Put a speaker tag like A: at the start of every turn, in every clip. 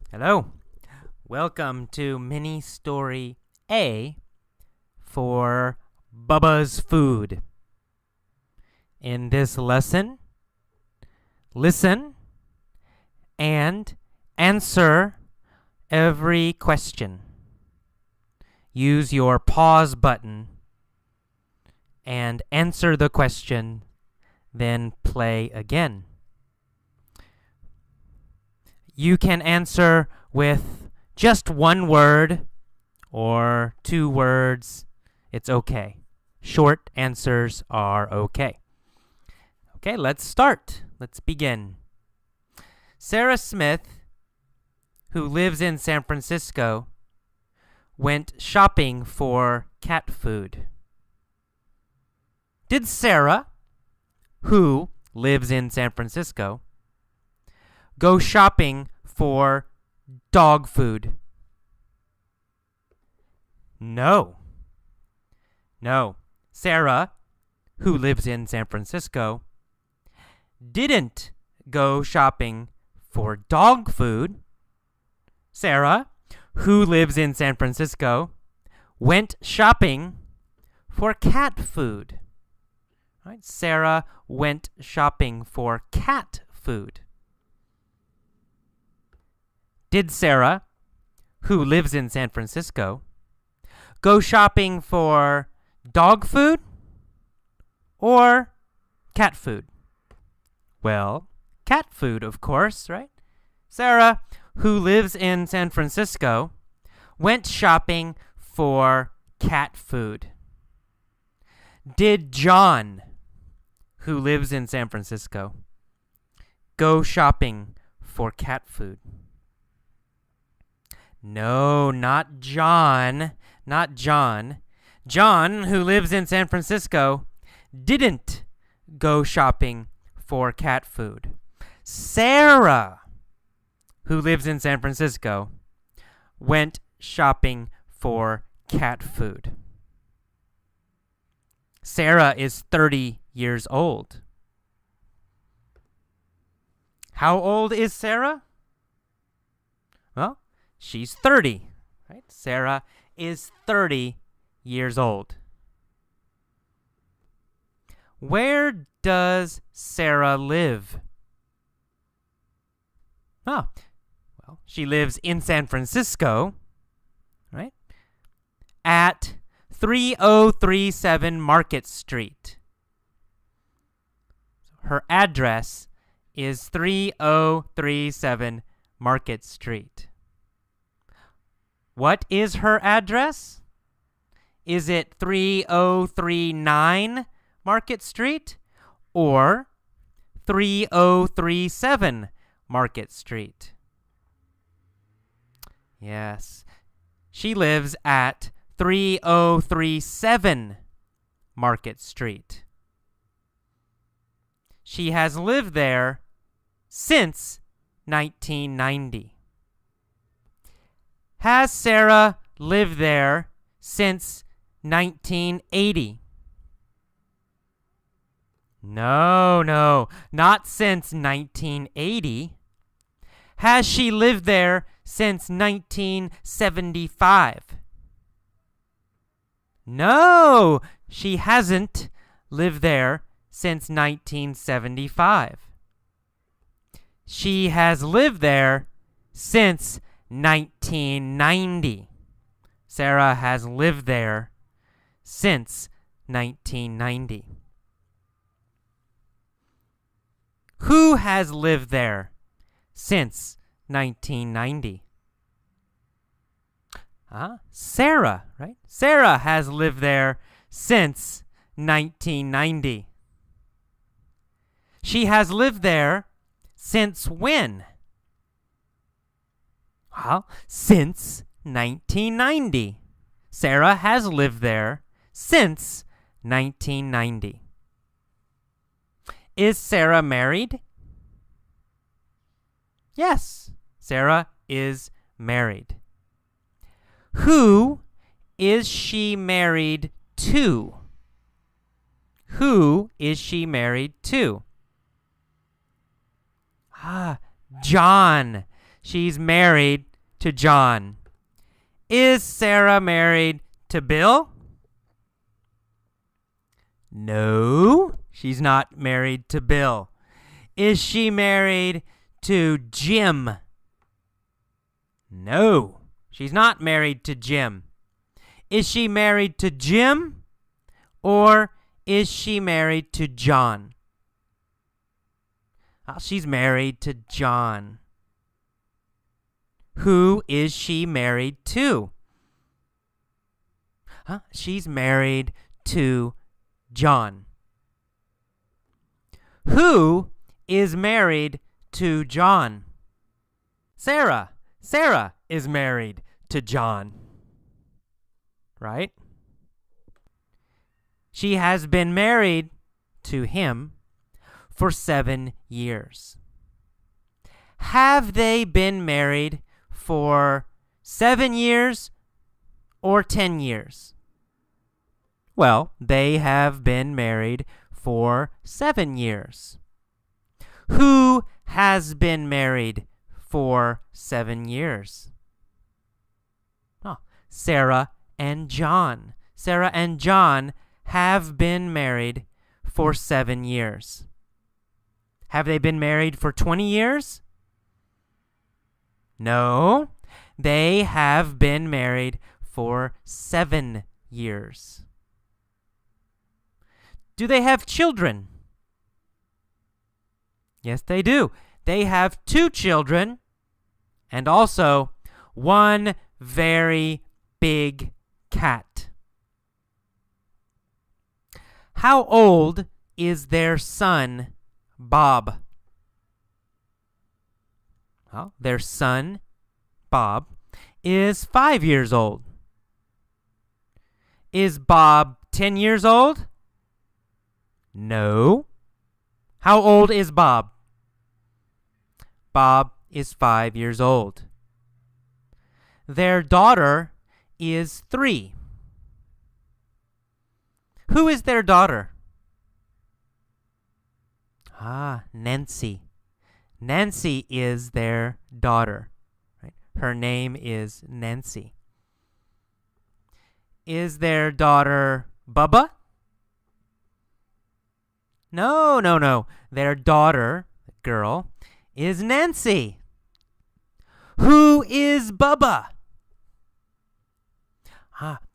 A: Hello. Welcome to mini story A for Bubba's Food. In this lesson, listen and answer every question. Use your pause button and answer the question, then play again. You can answer with just one word or 2 words. It's okay. Short answers are okay. Okay, let's start. Let's begin. Sarah Smith, who lives in San Francisco, went shopping for cat food. Did Sarah, who lives in San Francisco, go shopping for dog food? No. Sarah, who lives in San Francisco, didn't go shopping for dog food. Sarah, who lives in San Francisco, went shopping for cat food. Right? Sarah went shopping for cat food. Did Sarah, who lives in San Francisco, go shopping for dog food or cat food? Well, cat food, of course, right? Sarah, who lives in San Francisco, went shopping for cat food. Did John, who lives in San Francisco, go shopping for cat food? No, not John. Not John. John, who lives in San Francisco, didn't go shopping for cat food. Sarah, who lives in San Francisco, went shopping for cat food. Sarah is 30 years old. How old is Sarah? Well, she's 30, right? Sarah is 30 years old. Where does Sarah live? Well, she lives in San Francisco, right? At 3037 Market Street. Her address is 3037 Market Street. What is her address? Is it 3039 Market Street or 3037 Market Street? Yes, she lives at 3037 Market Street. She has lived there since 1990. Has Sarah lived there since 1980? No, not since 1980. Has she lived there since 1975? No, she hasn't lived there since 1975. She has lived there since 1990. Sarah has lived there since 1990. Who has lived there since 1990? Sarah, right? Sarah has lived there since 1990. She has lived there since when? Well, since 1990. Sarah has lived there since 1990. Is Sarah married? Yes, Sarah is married. Who is she married to? Who is she married to? John. she's married to John. Is Sarah married to Bill? No, she's not married to Bill. Is she married to Jim? No, she's not married to Jim. Is she married to Jim, or is she married to John? She's married to John. Who is she married to? She's married to John. Who is married to John? Sarah. Sarah is married to John. Right? She has been married to him for 7 years. Have they been married for 7 years or 10 years? Well, they have been married for 7 years. Who has been married for 7 years? Sarah and John. Sarah and John have been married for 7 years. Have they been married for 20 years? No, they have been married for 7 years. Do they have children? Yes, they do. They have 2 children and also 1 very big cat. How old is their son, Bob? Well, their son, Bob, is 5 years old. Is Bob 10 years old? No. How old is Bob? Bob is 5 years old. Their daughter is 3. Who is their daughter? Nancy. Nancy is their daughter. Right? Her name is Nancy. Is their daughter Bubba? No. Their daughter, girl, is Nancy. Who is Bubba?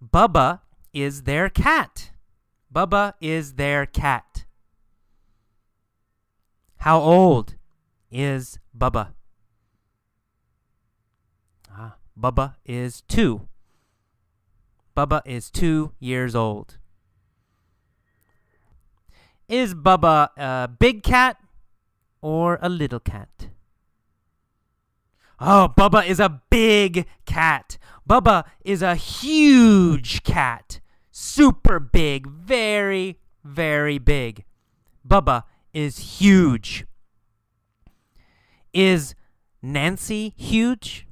A: Bubba is their cat. Bubba is their cat. How old is Bubba? Bubba is 2. Bubba is 2 years old. Is Bubba a big cat or a little cat? Bubba is a big cat. Bubba is a huge cat. Super big. Very, very big. Bubba is huge. Is Nancy huge?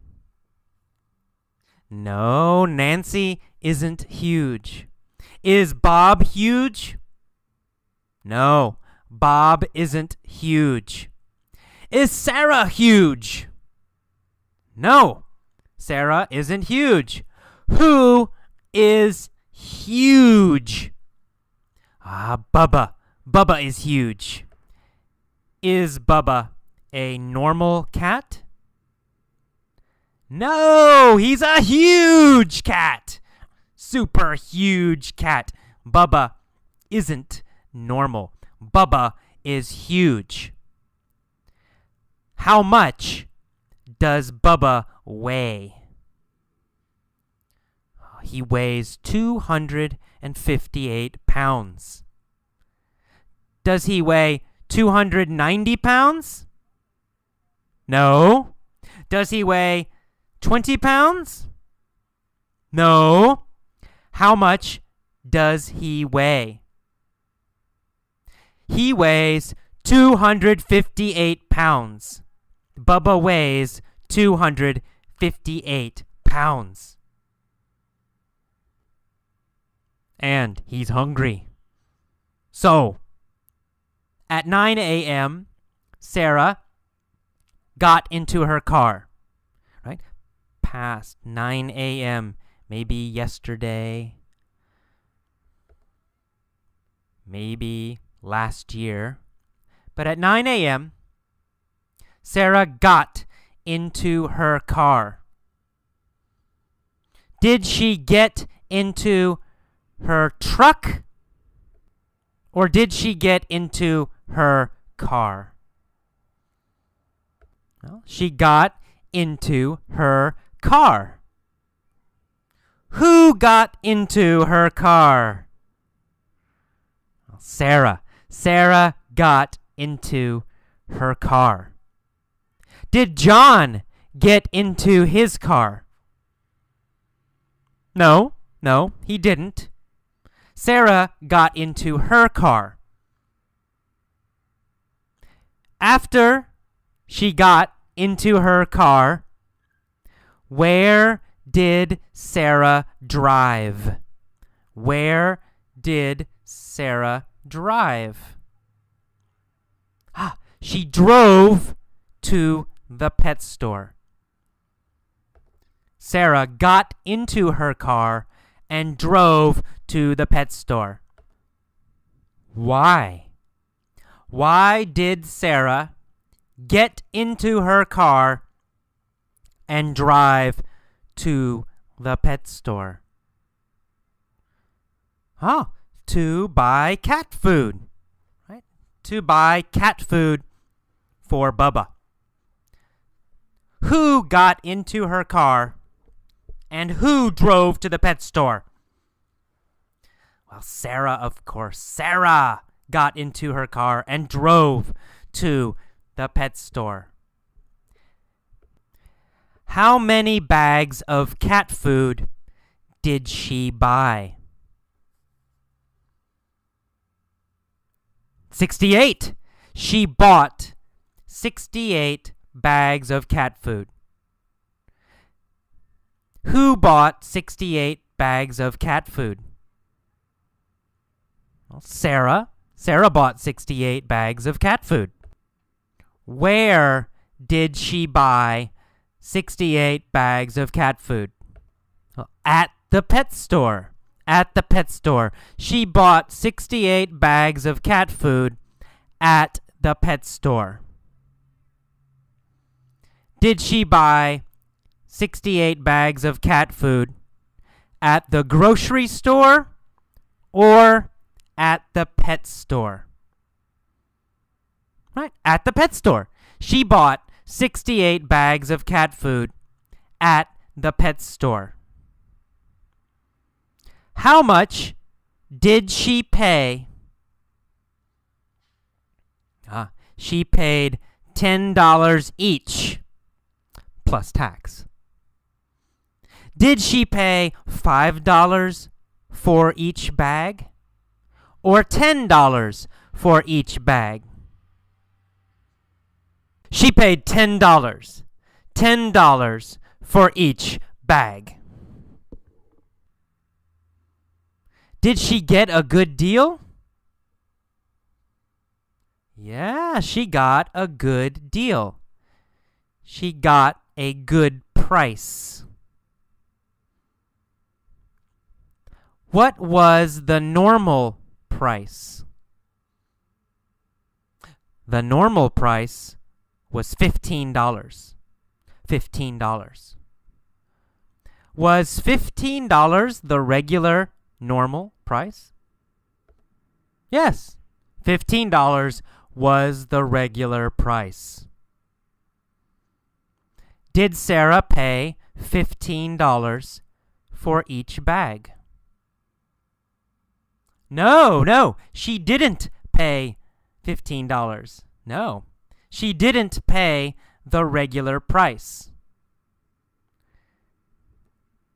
A: No, Nancy isn't huge. Is Bob huge? No, Bob isn't huge. Is Sarah huge? No, Sarah isn't huge. Who is huge? Bubba. Bubba is huge. Is Bubba a normal cat? No, he's a huge cat. Super huge cat. Bubba isn't normal. Bubba is huge. How much does Bubba weigh? He weighs 258 pounds. Does he weigh 290 pounds? No. Does he weigh 20 pounds? No. How much does he weigh? He weighs 258 pounds. Bubba weighs 258 pounds. And he's hungry. So, at 9 a.m., Sarah got into her car. right? Past 9 a.m., maybe yesterday, maybe last year. But at 9 a.m., Sarah got into her car. Did she get into her truck? Or did she get into her car? Well, she got into her car. Who got into her car? Well, Sarah. Sarah got into her car. Did John get into his car? No, he didn't. Sarah got into her car. After she got into her car, where did Sarah drive? Where did Sarah drive? She drove to the pet store. Sarah got into her car and drove to the pet store. Why? Why did Sarah get into her car and drive to the pet store? To buy cat food, right? To buy cat food for Bubba. Who got into her car and who drove to the pet store? Well, Sarah, of course. Sarah got into her car and drove to the pet store. How many bags of cat food did she buy? 68. She bought 68 bags of cat food. Who bought 68 bags of cat food? Well, Sarah. Sarah bought 68 bags of cat food. Where did she buy 68 bags of cat food? Well, at the pet store. At the pet store. She bought 68 bags of cat food at the pet store. Did she buy 68 bags of cat food at the grocery store or at the pet store? Right, at the pet store. She bought 68 bags of cat food at the pet store. How much did she pay? She paid $10 each, plus tax. Did she pay $5 for each bag? Or $10 for each bag? She paid $10. $10 for each bag. Did she get a good deal? Yeah, she got a good deal. She got a good price. What was the normal price? The normal price was $15. $15. Was $15 the regular normal price? Yes, $15 was the regular price. Did Sarah pay $15 for each bag? No, she didn't pay $15. No, she didn't pay the regular price.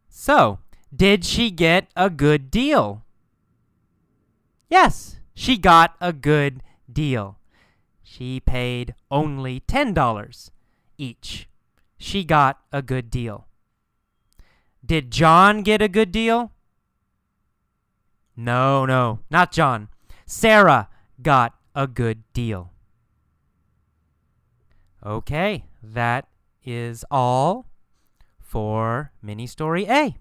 A: So, did she get a good deal? Yes, she got a good deal. She paid only $10 each. She got a good deal. Did John get a good deal? No, not John. Sarah got a good deal. Okay, that is all for mini story A.